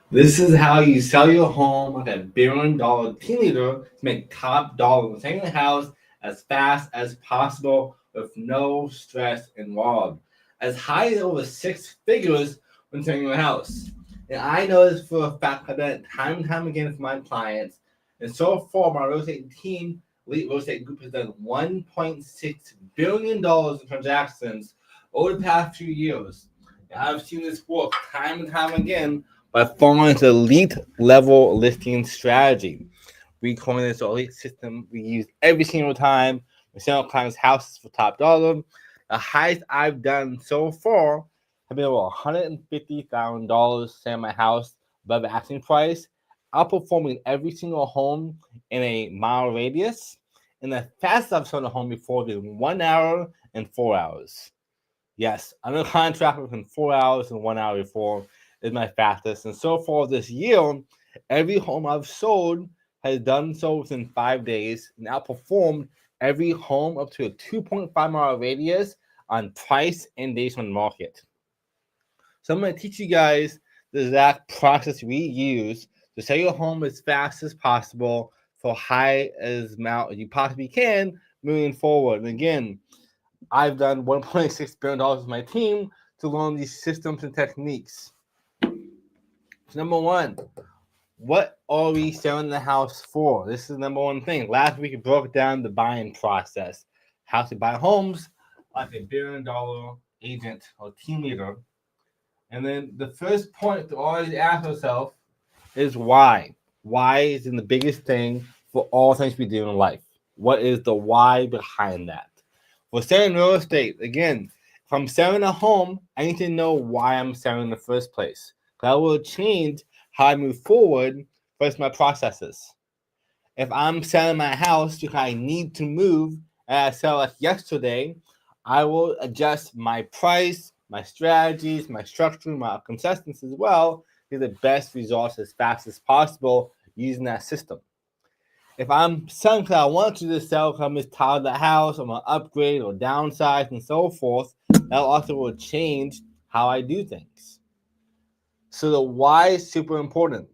This is how you sell your home like a $1 billion team leader to make top dollar when selling the house as fast as possible with no stress involved. As high as over six figures when selling your house. And I know this for a fact. I've done it time and time again for my clients. And so far, my real estate team, Elite Real Estate Group, has done $1.6 billion in transactions over the past few years. And I've seen this work time and time again by following this elite level listing strategy. We call this elite system we use every single time we sell clients' houses for top dollar. The highest I've done so far have been over $150,000 selling my house above the asking price, outperforming every single home in a mile radius. And the fastest I've sold a home before is 1 hour and 4 hours. Yes, under contract within 4 hours and 1 hour before is my fastest. And so far this year, every home I've sold has done so within 5 days and outperformed every home up to a 2.5 mile radius on price and days on market. So I'm going to teach you guys the exact process we use to sell your home as fast as possible for high as amount as you possibly can moving forward. And again, I've done $1.6 billion with my team to learn these systems and techniques. So number one, what are we selling the house for? This is number one thing. Last week we broke down the buying process, how to buy homes like a $1 billion agent or team leader. And then the first point to always ask ourselves is why. Why is the biggest thing for all things we do in life. What is the why behind that? For selling real estate, again, if I'm selling a home, I need to know why I'm selling in the first place. That will change how I move forward versus my processes. If I'm selling my house because I need to move and I sell it yesterday, I will adjust my price, my strategies, my structure, my consistency as well to the best results as fast as possible using that system. If I'm selling because I want to just sell because I'm just tired of the house, I'm gonna upgrade or downsize and so forth, that also will change how I do things. So the why is super important.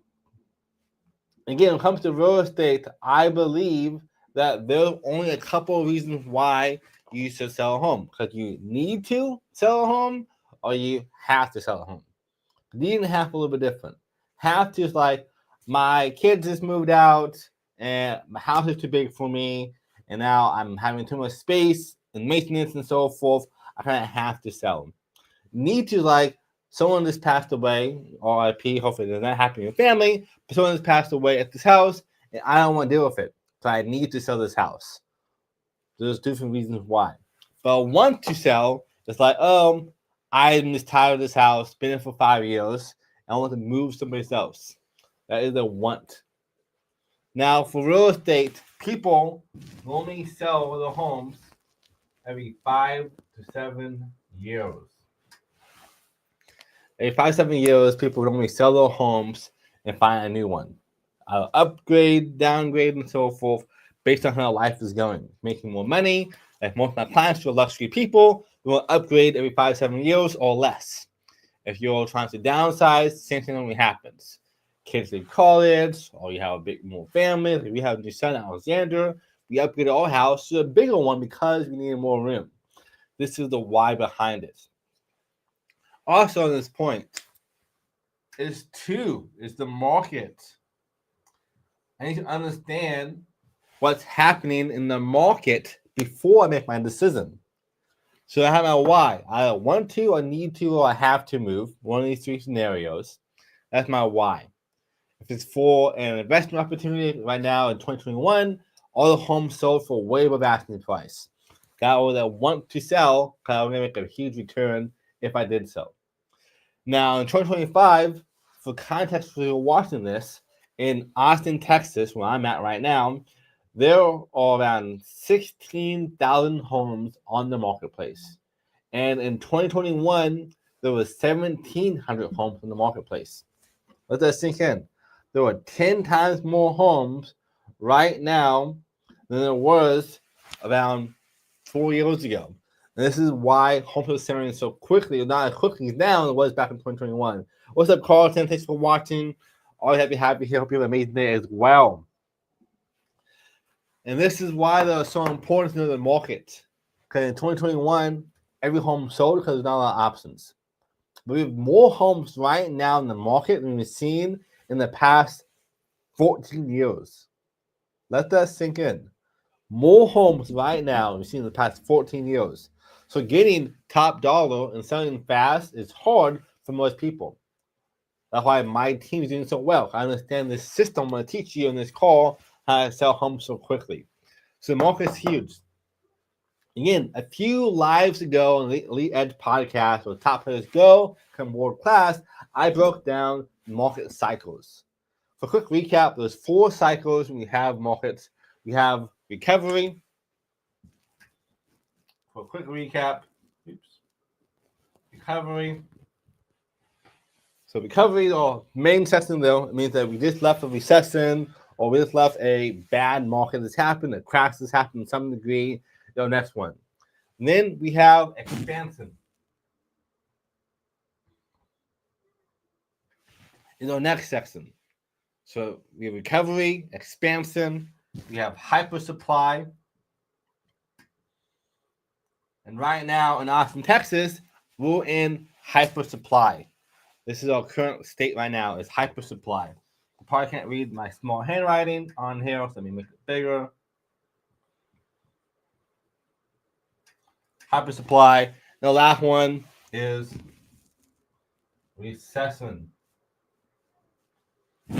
Again, when it comes to real estate, I believe that there's only a couple of reasons why you should sell a home. Because you need to sell a home or you have to sell a home. Need and have a little bit different. Have to is like my kids just moved out and my house is too big for me, and now I'm having too much space and maintenance and so forth. I kind of have to sell them. Need to like someone just passed away, RIP, hopefully it doesn't happen in your family, but someone just passed away at this house and I don't want to deal with it. So I need to sell this house. There's different reasons why. But I want to sell, it's like, I'm just tired of this house, been in for 5 years, and I want to move someplace else. That is a want. Now, for real estate, people only sell their homes every 5 to 7 years. Every 5 to 7 years, people normally sell their homes and find a new one. Upgrade, downgrade, and so forth based on how life is going. Making more money, like most of my clients are luxury people, we will upgrade every 5 to 7 years or less. If you're trying to downsize, same thing only happens. Kids leave college, or you have a big more family. Like we have a new son, Alexander. We upgraded our house to a bigger one because we needed more room. This is the why behind it. Also, on this point, is the market. I need to understand what's happening in the market before I make my decision. So I have my why. I want to, I need to, or I have to move. One of these three scenarios. That's my why. If it's for an investment opportunity right now in 2021, all the homes sold for way above asking price. That would I want to sell because I would make a huge return if I did so. Now in 2025, for context for you watching this, in Austin, Texas, where I'm at right now, there are around 16,000 homes on the marketplace. And in 2021, there was 1,700 homes in the marketplace. Let that sink in. There are 10 times more homes right now than there was around 4 years ago. And this is why homes are selling so quickly, or not as quickly as now as it was back in 2021. What's up, Carlton? Thanks for watching. Always happy here. Hope you have an amazing day as well. And this is why they're so important to know the market. Because in 2021, every home sold because there's not a lot of options. But we have more homes right now in the market than we've seen in the past 14 years. Let that sink in. More homes right now than we've seen in the past 14 years. So getting top dollar and selling fast is hard for most people. That's why my team is doing so well. I understand this system. I'm going to teach you in this call how to sell homes so quickly. So the market is huge. Again, a few lives ago on the Elite Edge podcast, where top players go, come world class, I broke down market cycles. For a quick recap, there's 4 cycles when we have markets. We have recovery. For a quick recap, recovery. So recovery or main recession, though, it means that we just left a recession or we just left a bad market that's happened, a crash that's happened to some degree. Next one. And then we have expansion. Next section. So we have recovery, expansion, we have hyper supply. And right now in Austin, Texas, we're in hyper supply. This is our current state right now, is hyper supply. You probably can't read my small handwriting on here, so let me make it bigger. Hyper supply. The last one is recession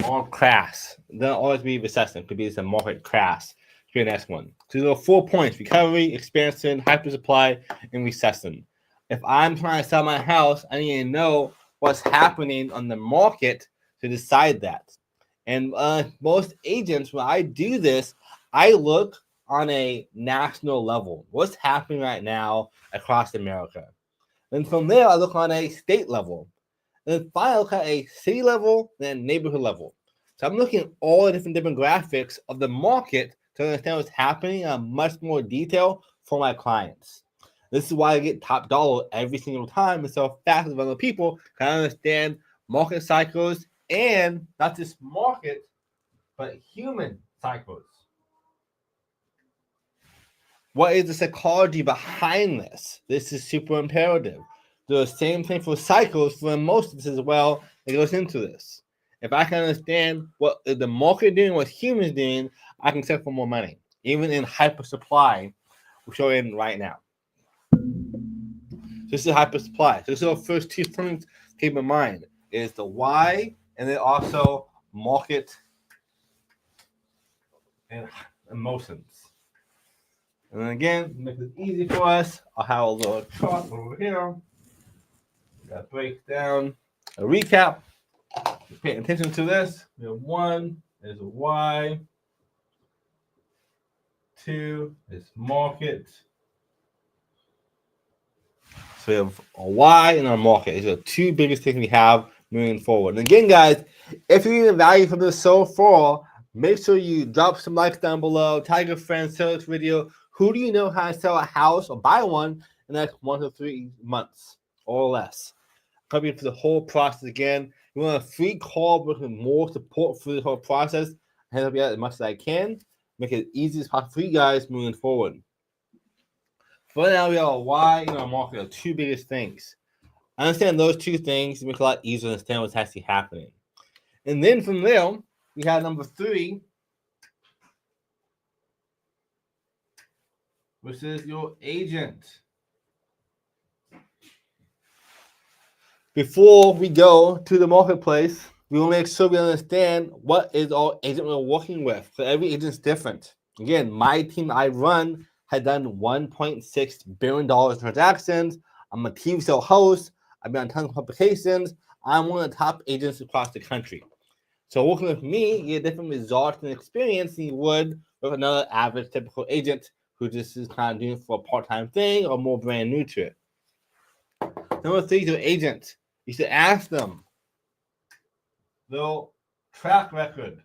or crash. There'll always be recession. It could be a market crash. Here's the next one. So there are 4 points: recovery, expansion, hyper supply, and recession. If I'm trying to sell my house, I need to know what's happening on the market to decide that. And most agents, when I do this, I look on a national level. What's happening right now across America? And from there, I look on a state level. And then finally, I look at a city level, then neighborhood level. So I'm looking at all the different demographics of the market to understand what's happening in much more detail for my clients. This is why I get top dollar every single time and sell fast with other people. Can I understand market cycles and not just market, but human cycles. What is the psychology behind this? This is super imperative. The same thing for cycles for emotions as well that goes into this. If I can understand what the market doing, what humans doing, I can sell for more money. Even in hyper supply, we're showing right now. This is hyper supply. So this is our first 2 things to keep in mind is the why and then also market and emotions. And then again, make it easy for us. I'll have a little chart over here. Got break down a recap. Pay attention to this. We have 1 is a Y. 2 is market. So we have a Y and our market. These are the 2 biggest things we have moving forward. And again, guys, if you're getting value from this so far, make sure you drop some likes down below. Tag your friends, share this video. Who do you know how to sell a house or buy one in the next 1 to 3 months or less? Come in for the whole process again. You want a free call with more support through the whole process. I help you out as much as I can. Make it easy as possible for you guys moving forward. For now, we have a why in our market are 2 biggest things. Understand those 2 things to make it a lot easier to understand what's actually happening. And then from there, we have number 3, which is your agent. Before we go to the marketplace, we will make sure we understand what is our agent we're working with. So every agent's different. Again, my team I run had done $1.6 billion in transactions. I'm a TV show host. I've been on tons of publications. I'm one of the top agents across the country. So working with me, you get different results and experience than you would with another average typical agent who just is kind of doing it for a part-time thing or more brand new to it. Number 3, to agents. You should ask them their track record.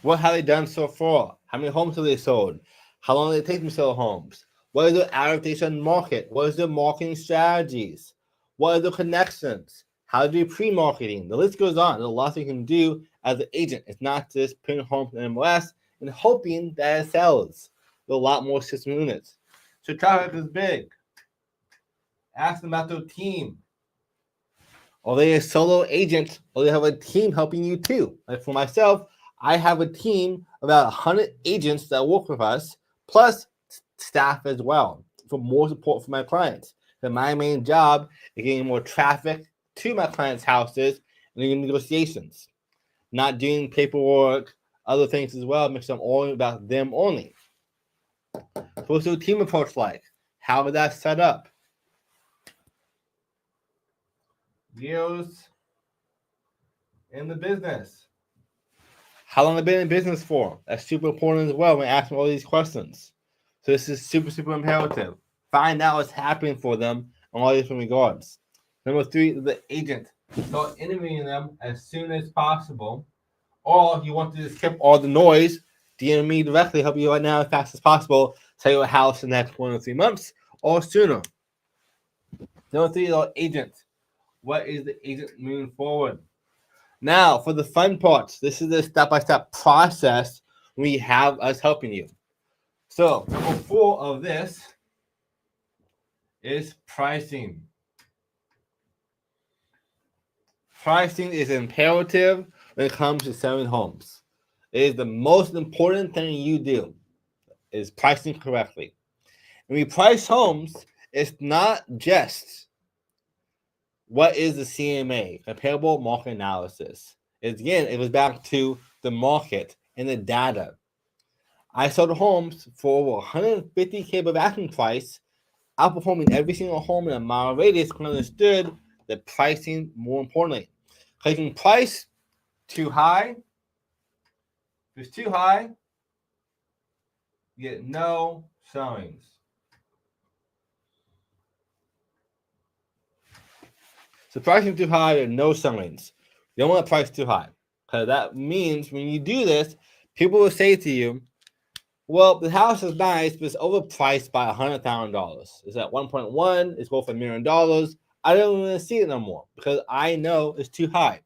What have they done so far? How many homes have they sold? How long did it take them to sell homes? What is their average market? What is their marketing strategies? What are the connections? How to do pre-marketing? The list goes on. There's a lot you can do as an agent. It's not just putting homes in MLS and hoping that it sells. There's a lot more system units. So traffic is big. Ask them about their team. Are they a solo agent or they have a team helping you too? Like for myself, I have a team of about 100 agents that work with us, plus staff as well, for more support for my clients. And my main job is getting more traffic to my clients' houses and doing negotiations, not doing paperwork, other things as well, makes them all about them only. So what's the team approach like? How is that set up? Years in the business. How long have I been in business for? That's super important as well when asking all these questions. So this is super, super imperative. Find out what's happening for them in all different regards. Number 3, the agent. Start interviewing them as soon as possible. Or if you want to skip all the noise, DM me directly, help you right now as fast as possible. Sell your house in the next 1 or 3 months or sooner. Number 3, the agent. What is the agent moving forward? Now, for the fun parts, this is the step-by-step process we have us helping you. So, number 4 of this is pricing. Pricing is imperative when it comes to selling homes. It is the most important thing you do, is pricing correctly. When we price homes, it's not just what is the CMA, comparable market analysis. It's, again, it goes back to the market and the data. I sold homes for over $150K above asking price, outperforming every single home in a mile radius. I understood the pricing more importantly. Clicking price too high. If it's too high, you get no showings. So pricing too high and no showings. You don't want to price too high. Because that means when you do this, people will say to you, well, the house is nice, but it's overpriced by $100,000. It's at 1.1, it's worth $1 million. I don't want to see it no more because I know it's too high.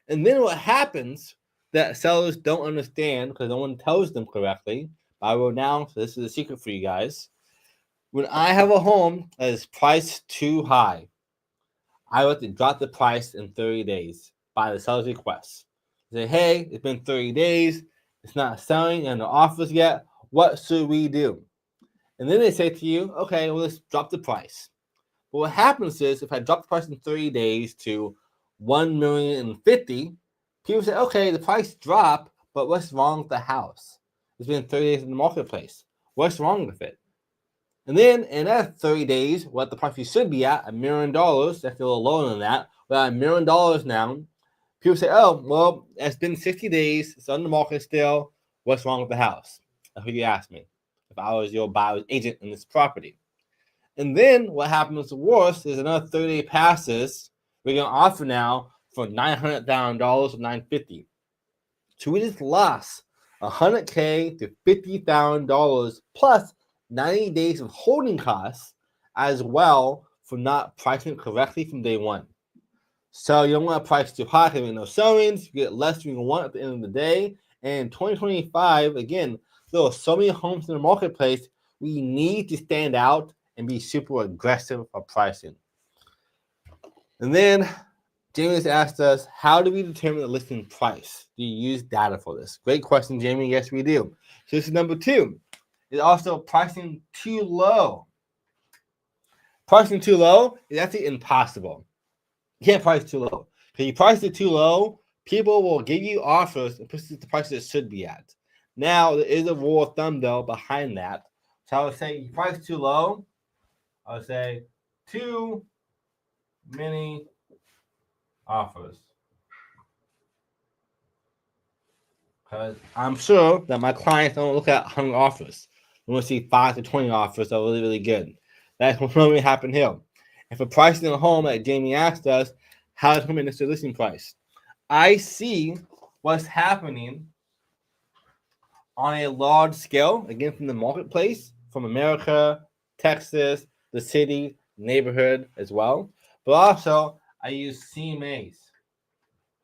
And then what happens that sellers don't understand because no one tells them correctly. I wrote down, so this is a secret for you guys. When I have a home that is priced too high, I have to drop the price in 30 days by the seller's request. Say, hey, it's been 30 days. It's not selling and no offers yet. What should we do? And then they say to you, okay, well, let's drop the price. But what happens is if I drop the price in 30 days to $1,050,000, people say, okay, the price dropped, but what's wrong with the house? It's been 30 days in the marketplace. What's wrong with it? And then in that 30 days, what the price you should be at, $1 million, that's a little lower than that, we're at $1 million now. People say, oh, well, it's been 60 days, it's on the market still. What's wrong with the house? That's what you asked me. If I was your buyer's agent in this property. And then what happens worse is another 30 day passes. We're going to offer now for $900,000 or $950,000. So we just lost $100K to $50,000 plus 90 days of holding costs as well for not pricing it correctly from day one. So you don't want to price too high because no showings. You get less than you want at the end of the day. And in 2025, again, there are so many homes in the marketplace. We need to stand out and be super aggressive for pricing. And then Jamie has asked us, how do we determine the listing price? Do you use data for this? Great question, Jamie. Yes, we do. So this is number 2. Is also pricing too low. Pricing too low is actually impossible. You can't price too low. If you price it too low, people will give you offers and push it the price it should be at. Now, there is a rule of thumb, though, behind that. So I would say you price too low. I would say too many offers. Because I'm sure that my clients don't look at 100 offers. They want to see 5 to 20 offers that are really, really good. That's what normally happens here. If a price in a home, like Jamie asked us, how to determine the listing price? I see what's happening on a large scale, again, from the marketplace, from America, Texas, the city, neighborhood as well. But also, I use CMAs,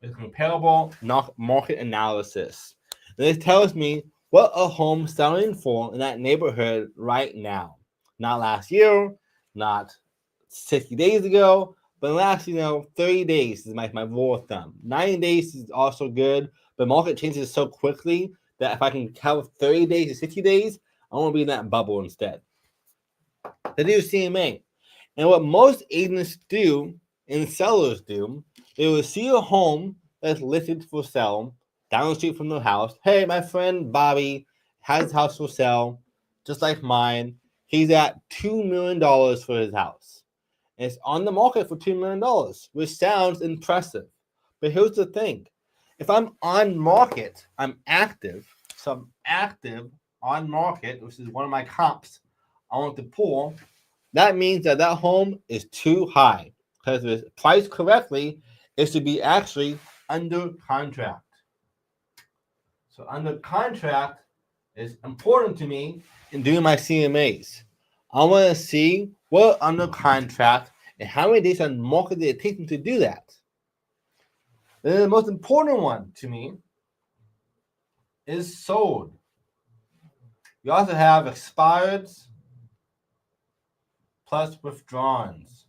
with comparable market analysis. This tells me what a home selling for in that neighborhood right now. Not last year, not 60 days ago, but in the last, 30 days is my rule of thumb. 90 days is also good, but market changes so quickly that if I can count 30 days to 60 days, I want to be in that bubble instead. They do CMA. And what most agents do and sellers do, they will see a home that's listed for sale down the street from their house. Hey, my friend Bobby has his house for sale, just like mine. He's at $2 million for his house. And it's on the market for $2 million, which sounds impressive. But here's the thing. If I'm on market, I'm active. So I'm active on market, which is one of my comps I want to pull. That means that home is too high. Because if it's priced correctly, it should be actually under contract. So under contract is important to me in doing my CMAs. I want to see what under contract and how many days on market did it take them to do that. Then the most important one to me is sold. You also have expireds plus withdrawns.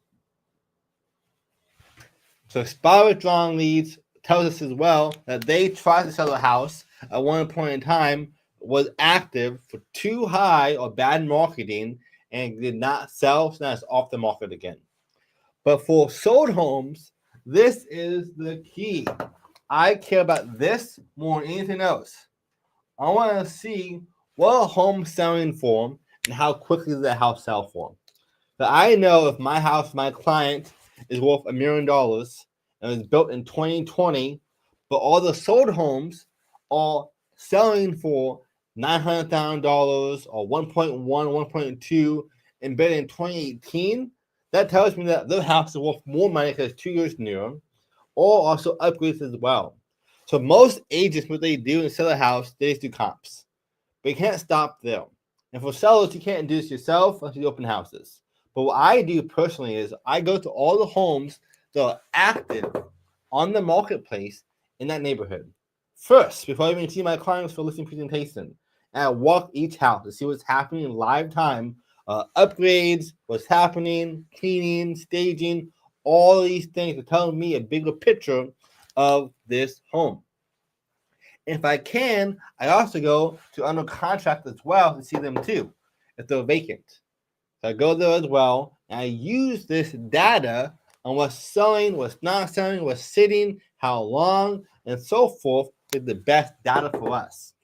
So expired withdrawn leads tells us as well that they tried to sell a house at one point in time, was active for too high or bad marketing, and did not sell, so now it's off the market again. But for sold homes, this is the key. I care about this more than anything else. I want to see what a home selling for and how quickly does that house sell for. So I know if my house, my client, is worth $1 million and was built in 2020, but all the sold homes are selling for $900,000 or 1.1, 1.2 and built in 2018, that tells me that their house is worth more money because it's 2 years newer, or also upgrades as well. So most agents, what they do is sell a house, they just do comps. But you can't stop there. And for sellers, you can't do this yourself unless you open houses. But what I do personally is I go to all the homes that are active on the marketplace in that neighborhood. First, before I even see my clients for listing presentation, and I walk each house to see what's happening in live time, upgrades, what's happening, cleaning, staging, all these things are telling me a bigger picture of this home. If I can, I also go to under contract as well to see them too, if they're vacant. So I go there as well, and I use this data on what's selling, what's not selling, what's sitting, how long, and so forth with the best data for us.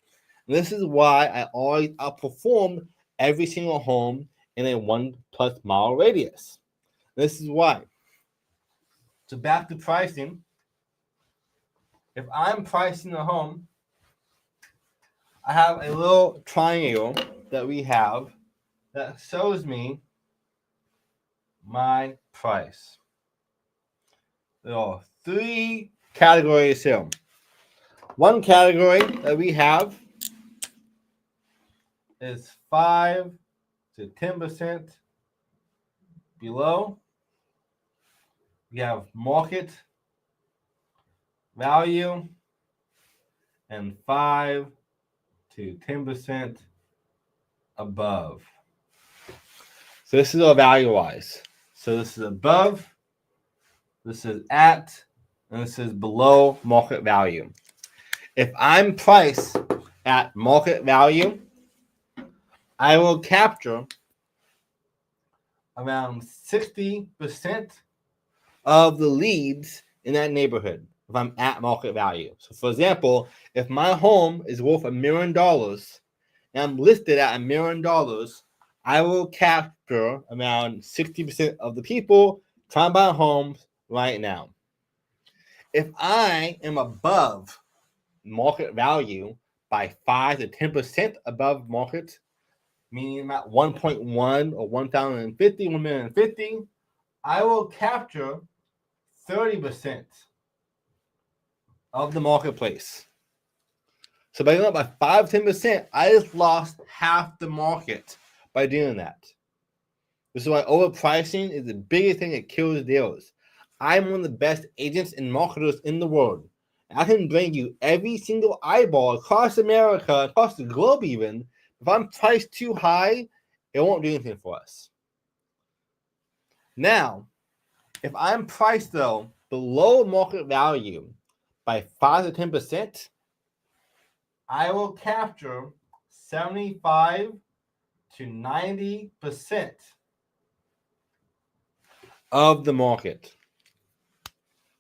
And this is why I always outperform every single home in a 1+ mile radius. This is why. So back to pricing. If I'm pricing a home, I have a little triangle that we have that shows me my price. There are 3 categories here. One category that we have is 5 to 10% below. We have market value and 5 to 10% above. So this is our value-wise. So this is above, this is at, and this is below market value. If I'm priced at market value, I will capture around 60% of the leads in that neighborhood if I'm at market value. So for example, if my home is worth $1 million and I'm listed at $1 million, I will capture around 60% of the people trying to buy homes right now. If I am above market value by 5 to 10% above market, meaning I'm at 1.1 or 1,050, 1,050,000, I will capture 30% of the marketplace. So by going up by 5 to 10%, I just lost half the market by doing that. This is why overpricing is the biggest thing that kills deals. I'm one of the best agents and marketers in the world. I can bring you every single eyeball across America, across the globe even. If I'm priced too high, it won't do anything for us. Now, if I'm priced, though, below market value by 5 to 10%, I will capture 75 to 90% of the market.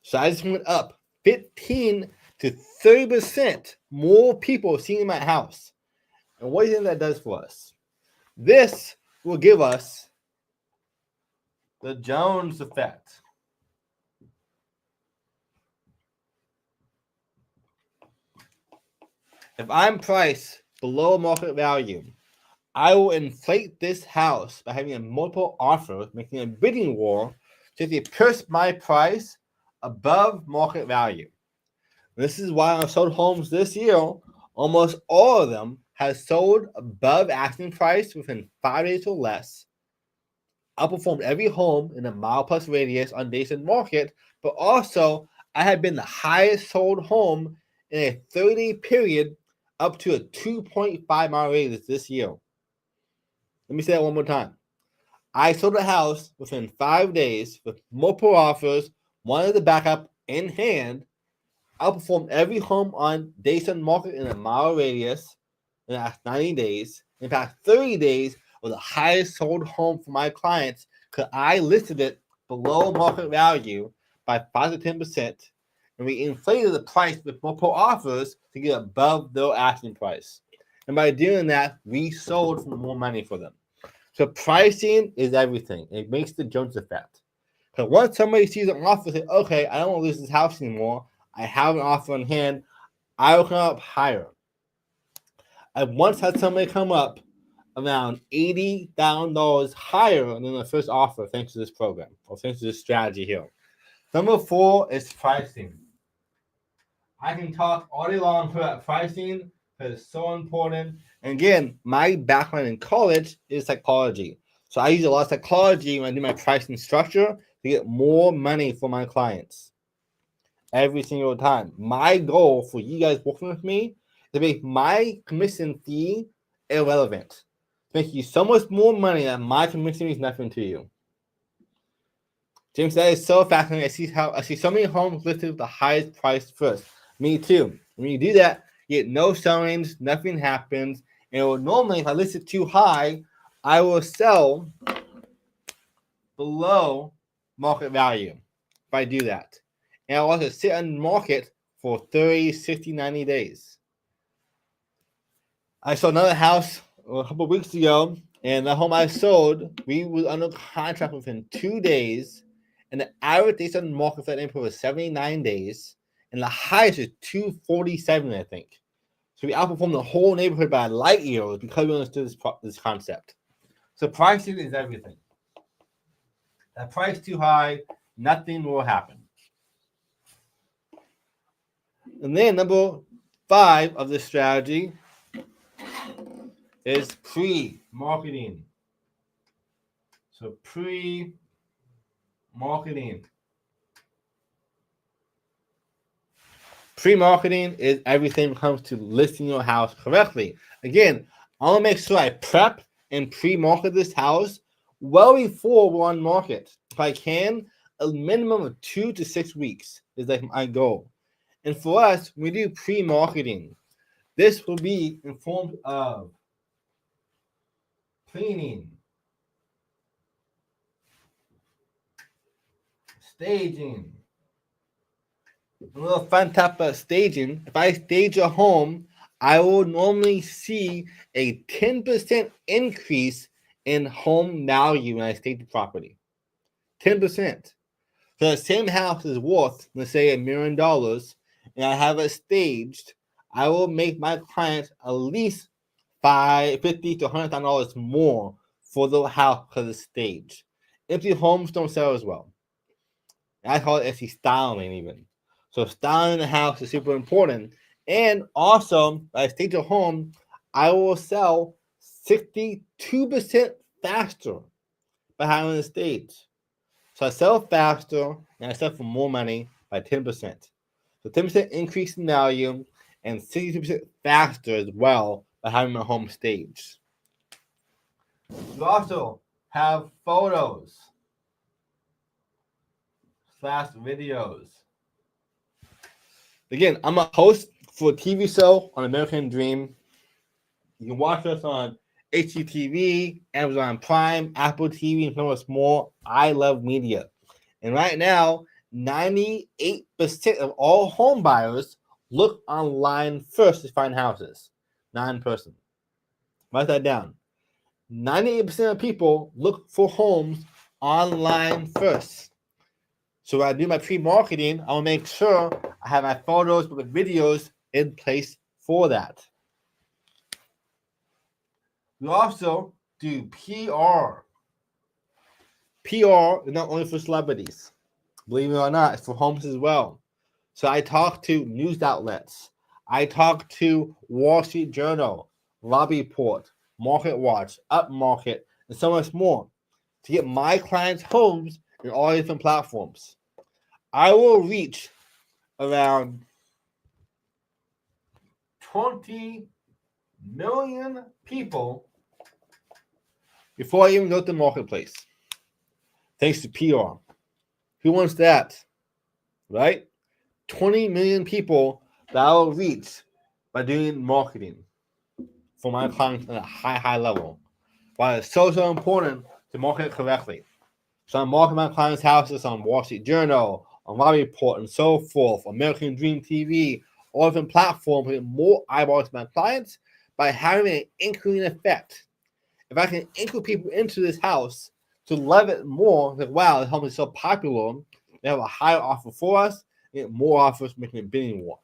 So I just went up 15 to 30% more people seeing my house. And what do you think that does for us? This will give us the Jones effect. If I'm priced below market value, I will inflate this house by having a multiple offer, making a bidding war to push my price above market value. This is why I've sold homes this year. Almost all of them have sold above asking price within 5 days or less. Outperformed every home in a mile plus radius on days in market, but also I have been the highest sold home in a 30-day period up to a 2.5 mile radius this year. Let me say that one more time. I sold a house within 5 days with multiple offers, one of the backup in hand, outperformed every home on days on market in a mile radius in the last 90 days. In fact, 30 days was the highest sold home for my clients because I listed it below market value by 5 to 10%, and we inflated the price with multiple offers to get above their asking price. And by doing that, we sold for more money for them. So pricing is everything. It makes the Jones effect. Because once somebody sees an offer, say, okay, I don't want to lose this house anymore. I have an offer in hand. I will come up higher. I once had somebody come up around $80,000 higher than the first offer thanks to this program or thanks to this strategy here. Number 4 is pricing. I can talk all day long about pricing because it's so important. And again, my background in college is psychology. So I use a lot of psychology when I do my pricing structure to get more money for my clients every single time. My goal for you guys working with me is to make my commission fee irrelevant. To make you so much more money that my commission fee is nothing to you. James, that is so fascinating. I see so many homes listed with the highest price first. Me too. When you do that, you get no showings, nothing happens. And normally, if I list it too high, I will sell below market value if I do that. And I'll also sit on the market for 30, 60, 90 days. I saw another house a couple of weeks ago, and the home I sold, we were under contract within 2 days, and the average days on the market for that neighborhood was 79 days, and the highest is 247, I think. So we outperformed the whole neighborhood by light years because we understood this concept. So pricing is everything. That price too high, nothing will happen. And then number 5 of this strategy is pre-marketing. So pre-marketing. Pre-marketing is everything when it comes to listing your house correctly. Again, I want to make sure I prep and pre-market this house well before we're on market. If I can, a minimum of 2 to 6 weeks is like my goal. And for us, when we do pre-marketing, this will be informed of cleaning, staging. A little fun type of staging. If I stage a home, I will normally see a 10% increase in home value when I stage the property. 10%. So the same house is worth, let's say, $1 million, and I have it staged, I will make my clients at least $50,000 to $100,000 more for the house because it's staged. Empty homes don't sell as well. I call it actually styling even. So styling the house is super important. And also, when I stage a home, I will sell 62% faster by having a stage. So I sell faster and I sell for more money by 10%. So 10% increase in value and 62% faster as well by having my home staged. You also have photos / videos. Again, I'm a host for a TV show on American Dream. You can watch us on HGTV, Amazon Prime, Apple TV, and so much more. I love media. And right now, 98% of all home buyers look online first to find houses. 9%. Write that down. 98% of people look for homes online first. So when I do my pre-marketing, I'll make sure I have my photos with videos in place for that. We also do PR. PR is not only for celebrities. Believe it or not, it's for homes as well. So I talk to news outlets. I talk to Wall Street Journal, Lobby Report, Market Watch, Upmarket, and so much more to get my clients' homes in all different platforms. I will reach around 20 million people before I even go to the marketplace. Thanks to PR. Who wants that? Right? 20 million people that I will reach by doing marketing for my clients at a high level. Why it's so important to market correctly. So I'm marketing my clients' houses on Wall Street Journal, on Lobby Report, and so forth, American Dream TV, all different platforms to get more eyeballs to my clients by having an increasing effect. If I can include people into this house to love it more, like wow, this home is so popular, they have a higher offer for us, and get more offers, making it bidding war.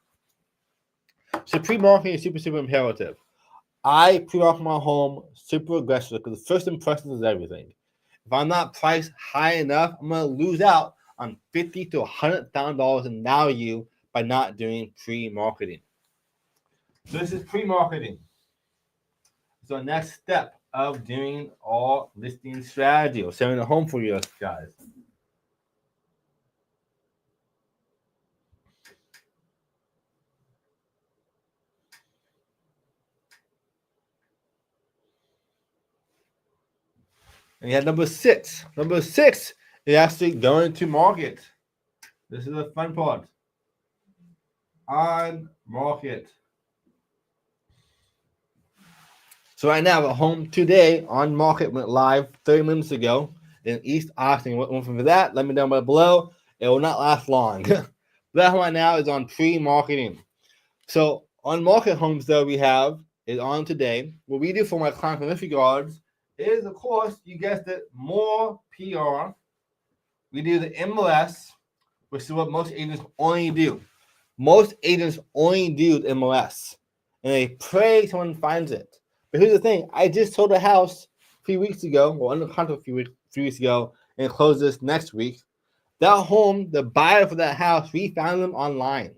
So pre-marketing is super imperative. I pre-market my home super aggressive because the first impression is everything. If I'm not priced high enough, I'm gonna lose out on $50,000 to $100,000 in value by not doing pre-marketing. So this is pre-marketing. So next step of doing all listing strategy or selling a home for you guys. And you have number six. Number six is actually going to market. This is the fun part. On market. So right now, a home today on market went live 30 minutes ago in East Austin. What went from that? Let me know below. It will not last long. That one right now is on pre-marketing. So on market homes, though, we have is on today. What we do for my clients in this regards is, of course, you guessed it, more PR. We do the MLS, which is what most agents only do. Most agents only do the MLS, and they pray someone finds it. But here's the thing: I just sold a house 3 weeks ago, or under contract 3 weeks ago, and closed this next week. That home, the buyer for that house, we found them online.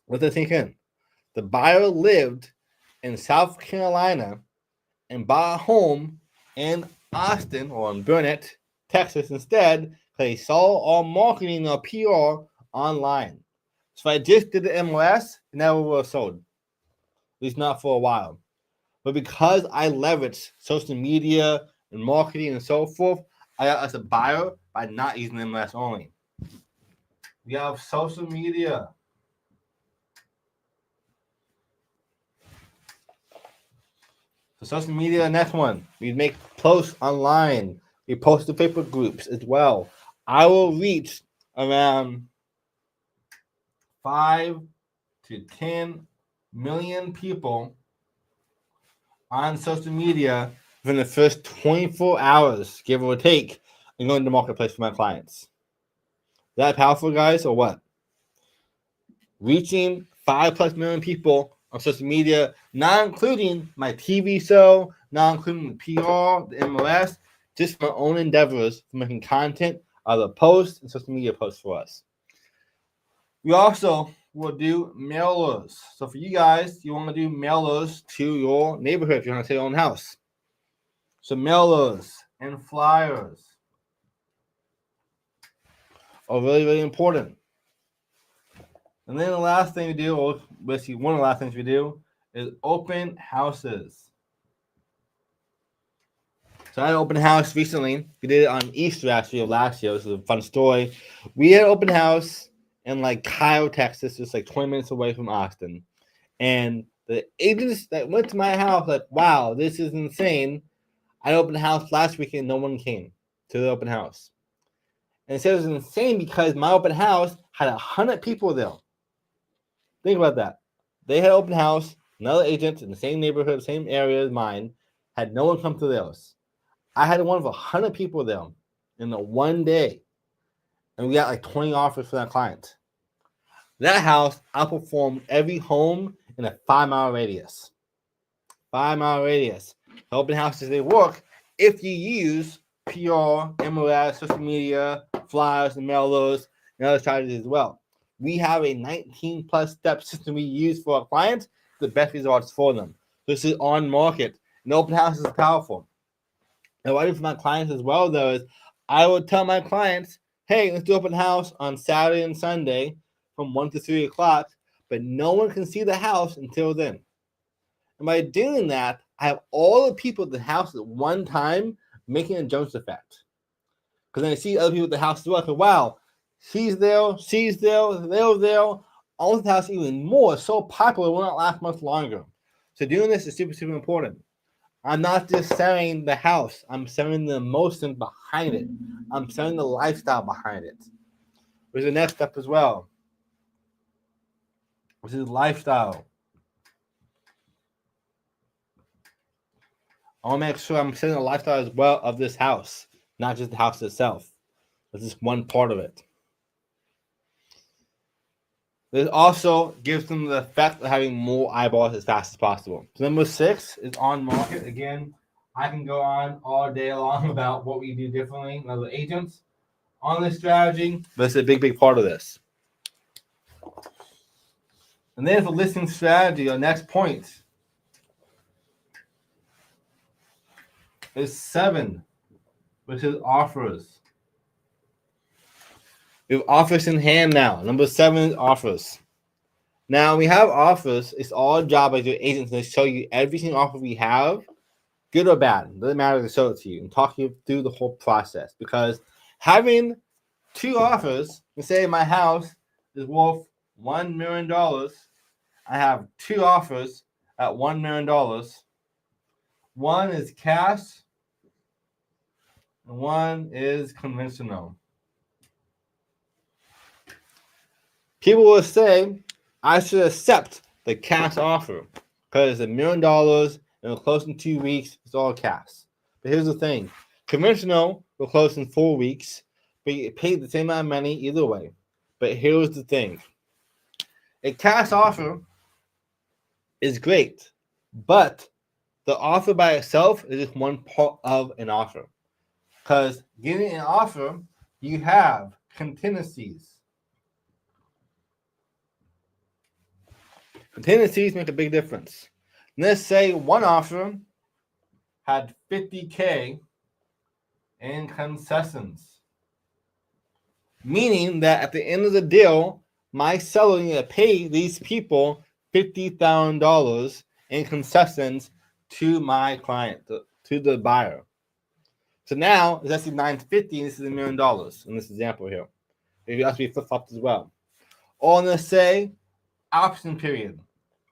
Let that sink in. The buyer lived in South Carolina and bought a home in Austin or in Burnett, Texas instead. They saw our marketing or PR online. So I just did the MLS, and never would have sold. At least not for a while. But because I leveraged social media and marketing and so forth, I got as a buyer by not using the MLS only. We have social media. So social media, next one. We make posts online. We post to Facebook groups as well. I will reach around 5 to 10 million people on social media within the first 24 hours, give or take, and going to the marketplace for my clients. Is that powerful, guys, or what? Reaching 5+ million people on social media, not including my TV show, not including the PR, the MLS, just my own endeavors for making content, other posts, and social media posts for us. We also will do mailers. So for you guys, you want to do mailers to your neighborhood if you want to sell your own house. So mailers and flyers. are really, really important. And then the last thing we do, or basically one of the last things we do, is open houses. So I had an open house recently. We did it on Easter actually of last year. This is a fun story. We had an open house in like Cairo, Texas, just like 20 minutes away from Austin. And the agents that went to my house like, wow, this is insane. I opened a house last weekend, no one came to the open house. And it said it was insane because my open house had 100 people there. Think about that. They had an open house, another agent in the same neighborhood, same area as mine, had no one come to theirs. I had one of 100 people there in the one day, and we got like 20 offers for that client. That house outperformed every home in a 5-mile radius. 5-mile radius. The open houses, they work if you use PR, MLS, social media, flyers, and mailers, and other strategies as well. We have a 19 plus step system we use for our clients, the best results for them. This is on market. And open house is powerful. And what I do for my clients as well, though, is I would tell my clients, hey, let's do open house on Saturday and Sunday from 1 to 3 o'clock, but no one can see the house until then. And by doing that, I have all the people at the house at one time making a Jones effect. Because then I see other people at the house as well. So, wow, she's there, they're there. All the house even more, so popular, will not last much longer. So doing this is super, super important. I'm not just selling the house. I'm selling the emotion behind it. I'm selling the lifestyle behind it. There's the next step as well, which is lifestyle. I want to make sure I'm selling the lifestyle as well of this house, not just the house itself. That's just one part of it. This also gives them the effect of having more eyeballs as fast as possible. So number 6 is on market. Again, I can go on all day long about what we do differently than other agents on this strategy, but it's a big, big part of this. And then for listing strategy, our next point is 7, which is offers. We have offers in hand now. Number 7 is offers. Now we have offers. It's all a job as your agents to show you every single offer we have, good or bad. It doesn't matter to show it to you and talk you through the whole process. Because having 2 offers, let's say my house is worth $1 million. I have 2 offers at $1 million. One is cash, and one is conventional. People will say, I should accept the cash offer because it's $1 million and it'll close in 2 weeks. It's all cash. But here's the thing. Conventional will close in 4 weeks, but you get paid the same amount of money either way. But here's the thing. A cash offer is great, but the offer by itself is just one part of an offer. Because getting an offer, you have contingencies. Contingencies make a big difference. Let's say one offer had $50K in concessions, meaning that at the end of the deal, my seller needs to pay these people $50,000 in concessions to my client, to the buyer. So now it's actually $950, and this is $1 million in this example here. It has to be flip-flopped as well. Or let's say option period.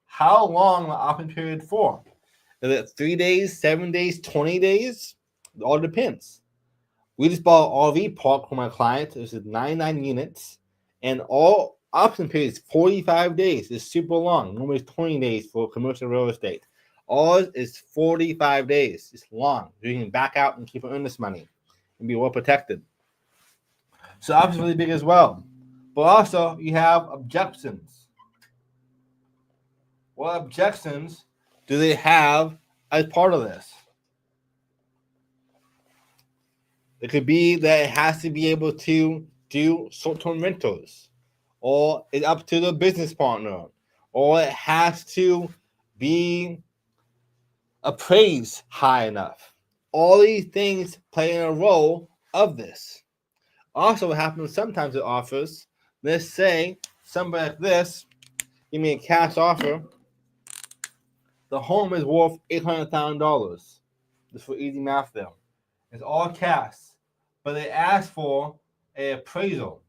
How long the option period for? Is it 3 days, 7 days, 20 days? It all depends. We just bought an RV park for my client. This is 99 units. And all option period is 45 days. It's super long. Normally it's 20 days for commercial real estate. Ours is 45 days. It's long. You can back out and keep earning this money and be well protected. So options really big as well. But also you have objections. What objections do they have as part of this? It could be that it has to be able to do short-term rentals, or it's up to the business partner, or it has to be appraised high enough. All these things play in a role of this. Also, what happens sometimes with offers, let's say somebody like this give me a cash offer. The home is worth $800,000. Just for easy math there. It's all cash. But they ask for an appraisal.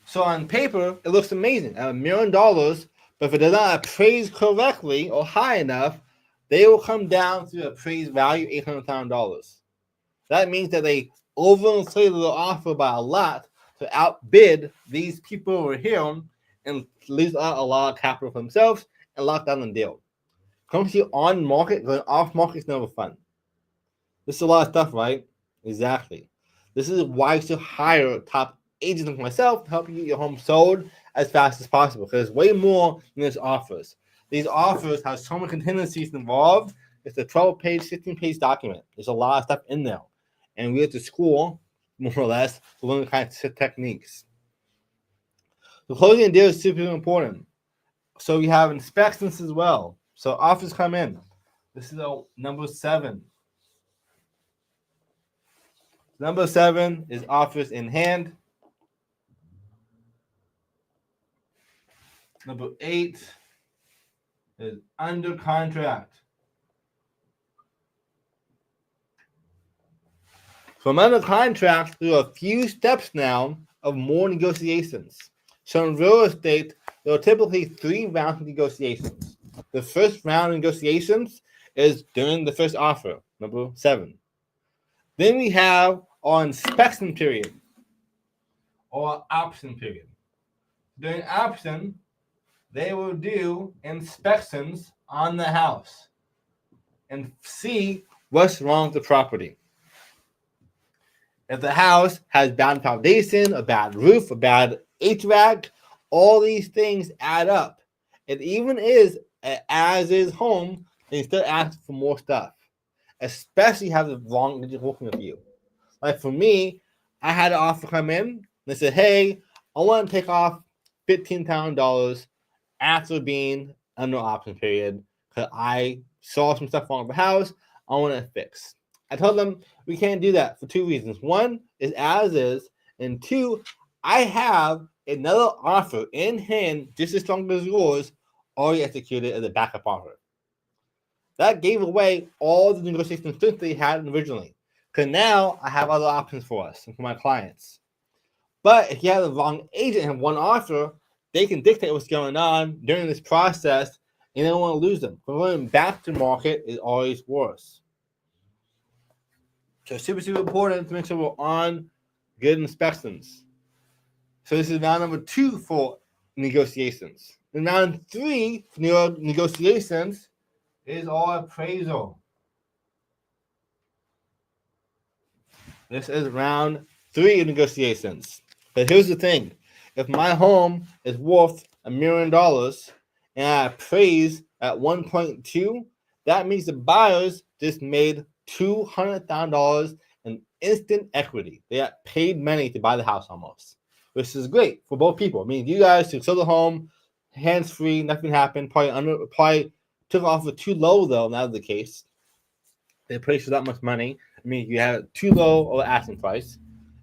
So on paper, it looks amazing at $1,000,000, but if it does not appraise correctly or high enough, they will come down to the appraised value $800,000. That means that they overinflated the offer by a lot to outbid these people over here and lose out a lot of capital for themselves and lock down the deal. Comes to you on market, going off market is never fun. This is a lot of stuff, right? Exactly. This is why you should hire top agents like myself to help you get your home sold as fast as possible. Because there's way more than this offers. These offers have so many contingencies involved. It's a 12-page, 16-page document. There's a lot of stuff in there. And we have to school, more or less, to learn the kinds of techniques. The closing a deal is super important. So we have inspections as well. So offers come in. This is number 7. Number 7 is offers in hand. Number 8 is under contract. From under contract, there are a few steps now of more negotiations. So in real estate, there are typically 3 rounds of negotiations. The first round of negotiations is during the first offer, number 7. Then we have our inspection period or option period. During option, they will do inspections on the house and see what's wrong with the property. If the house has bad foundation, a bad roof, a bad HVAC, all these things add up. It even is an as-is home, they still ask for more stuff, especially have the wrong agent working with you. Like for me, I had an offer come in, and they said, hey, I want to take off $15,000 after being under option period because I saw some stuff wrong with the house. I want it fixed. I told them we can't do that for 2 reasons. One is as is, and 2, I have another offer in hand just as strong as yours already executed as a backup offer. That gave away all the negotiation strength they had originally. Because now I have other options for us and for my clients. But if you have the wrong agent and one offer, they can dictate what's going on during this process, and they don't want to lose them. Going back to market is always worse. So super, super important to make sure we're on good inspections. So this is round number 2 for negotiations. And round 3 for negotiations is our appraisal. This is round 3 of negotiations. But here's the thing. If my home is worth $1,000,000 and I appraise at 1.2, that means the buyers just made $200,000 in instant equity. They got paid money to buy the house almost, which is great for both people. I mean, you guys should sell the home hands-free, nothing happened. Probably took off with too low, though, and that was the case. They appraised for that much money. I mean, you have too low of an asking price,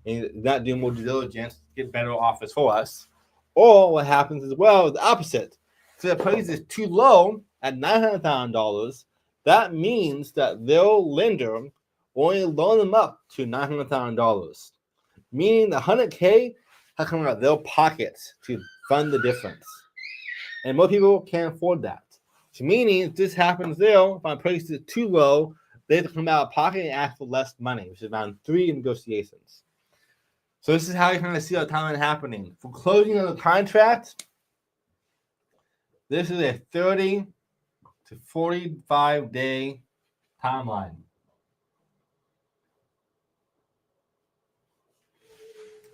and you're not doing more due diligence to get better offers for us. Or what happens as well is the opposite. So the price is too low at $900,000. That means that their lender only loan them up to $900,000, meaning the $100K has come out of their pockets to fund the difference. And most people can't afford that. So meaning if this happens there, if my price is too low, they have to come out of pocket and ask for less money, which is round 3 negotiations. So this is how you kind of see the timeline happening. For closing of the contract, this is a 30 to 45 day timeline.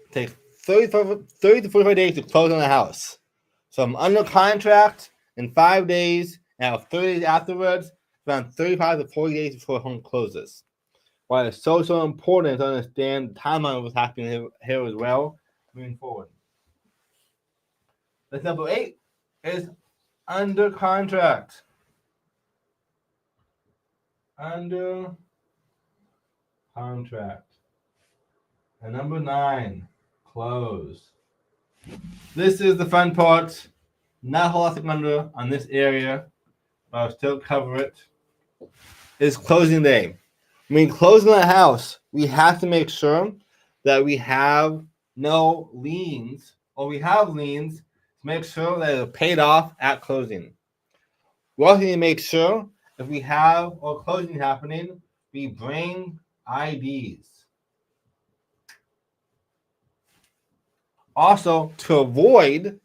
It takes 30 to 45 days to close on the house. So I'm under contract in 5 days, and I have 30 days afterwards, around 35 to 40 days before home closes. Why it's so important to understand the timeline of what's happening here as well moving forward. That's number 8 is under contract. Under contract. And number 9, close. This is the fun part. Not a whole lot to under on this area, but I'll still cover it. It's closing day. When closing the house, we have to make sure that we have no liens, or we have liens to make sure that they're paid off at closing. We also need to make sure if we have or closing happening, we bring IDs. Also, to avoid,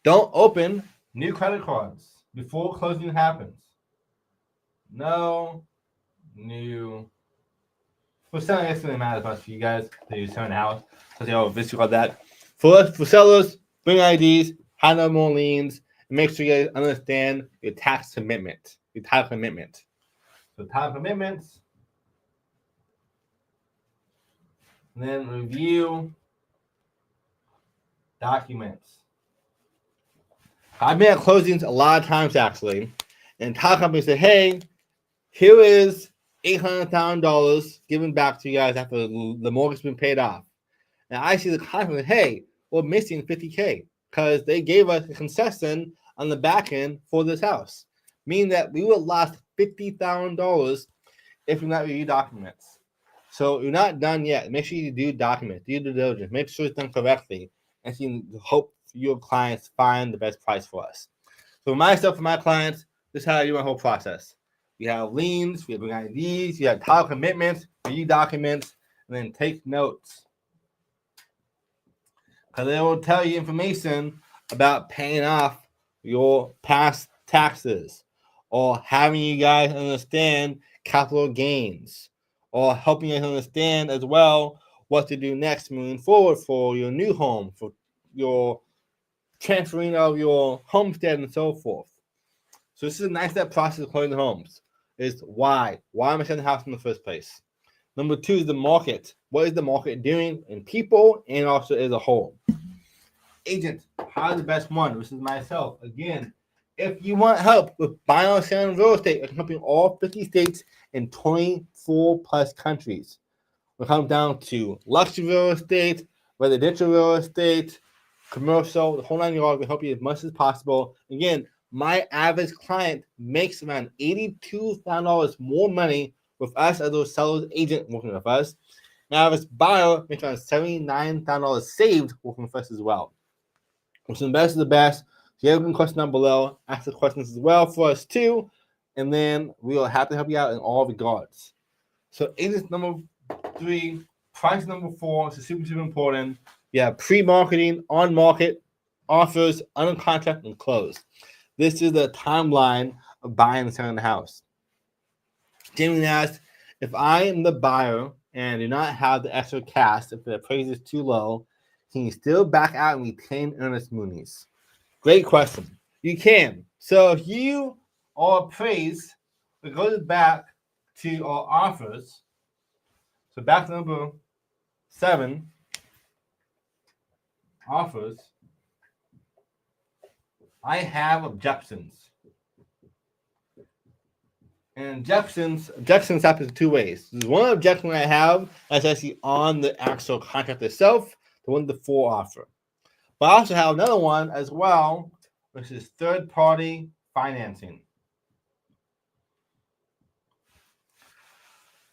don't open new credit cards before closing happens. No new. For selling, it doesn't matter as much for you guys that you're selling a house. So they all disregard that. For sellers, bring IDs, have no more liens, and make sure you guys understand your tax commitment. Your tax commitment. So tax commitments. And then review documents. I've been at closings a lot of times actually, and title companies say, "Hey, here is $800,000 given back to you guys after the mortgage has been paid off." And I see the contract, "Hey, we're missing $50K because they gave us a concession on the back end for this house," meaning that we would have lost $50,000 if we not review documents. So you're not done yet. Make sure you do documents, do due diligence, make sure it's done correctly, and so you hope your clients find the best price for us. So for myself, for my clients, this is how I do my whole process. We have liens, we have IDs, you have title commitments, review documents, and then take notes. Because they will tell you information about paying off your past taxes, or having you guys understand capital gains, or helping you understand as well what to do next moving forward for your new home, for your transferring of your homestead and so forth. So this is a nice step process of closing homes. Is why? Why am I selling the house in the first place? Number 2 is the market. What is the market doing in people and also as a whole? Agent, hire the best one. This is myself. Again, if you want help with buying or selling real estate, I can help you in all 50 states and 24 plus countries. We'll come down to luxury real estate, residential real estate, commercial, the whole 9 yards. We help you as much as possible. Again, my average client makes around $82,000 more money with us as a seller's agent working with us. My average buyer makes around $79,000 saved working with us as well. Which is the best of the best. If you have a question down below, ask the questions as well for us too, and then we will have to help you out in all regards. So agent number 3, price number 4 is super, super important. You have pre-marketing, on-market, offers, under contract, and close. This is the timeline of buying and selling the house. Jamie asked, if I am the buyer and do not have the extra cash, if the appraisal is too low, can you still back out and retain earnest monies? Great question. You can. So if you are appraised, it goes back to our offers. So back to number 7, offers. I have objections. And objections happen 2 ways. There's one objection I have that's actually on the actual contract itself, the one the 4 offer. But I also have another one as well, which is third-party financing.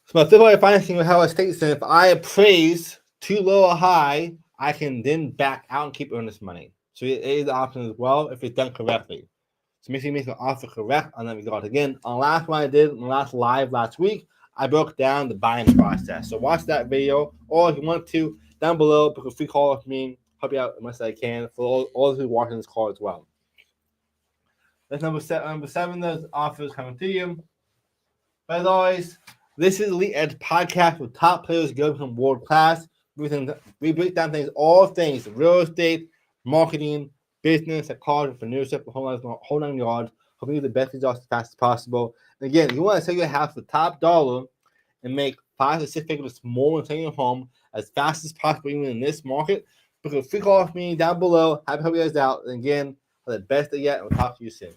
So my third-party financing will have a statement that if I appraise too low or high, I can then back out and keep earnest money. So it is an option as well if it's done correctly. So make sure you make the offer correct on that regard. Again, on the last one I did, on the last live last week, I broke down the buying process. So watch that video, or if you want to, down below, book a free call with me, help you out as much as I can for all those who are watching this call as well. That's number 7. Number 7, those offers coming to you. But as always, this is Elite Edge Podcast with top players go become world class. We break down things, all things real estate, marketing, business, psychology, entrepreneurship, the whole 9 yards, helping you the best results as fast as possible. And again, you want to sell your house for top dollar and make 5 to 6 figures more when selling your home as fast as possible, even in this market. Book a free call with me down below. Happy to help you guys out. And again, for the best day yet, and we'll talk to you soon.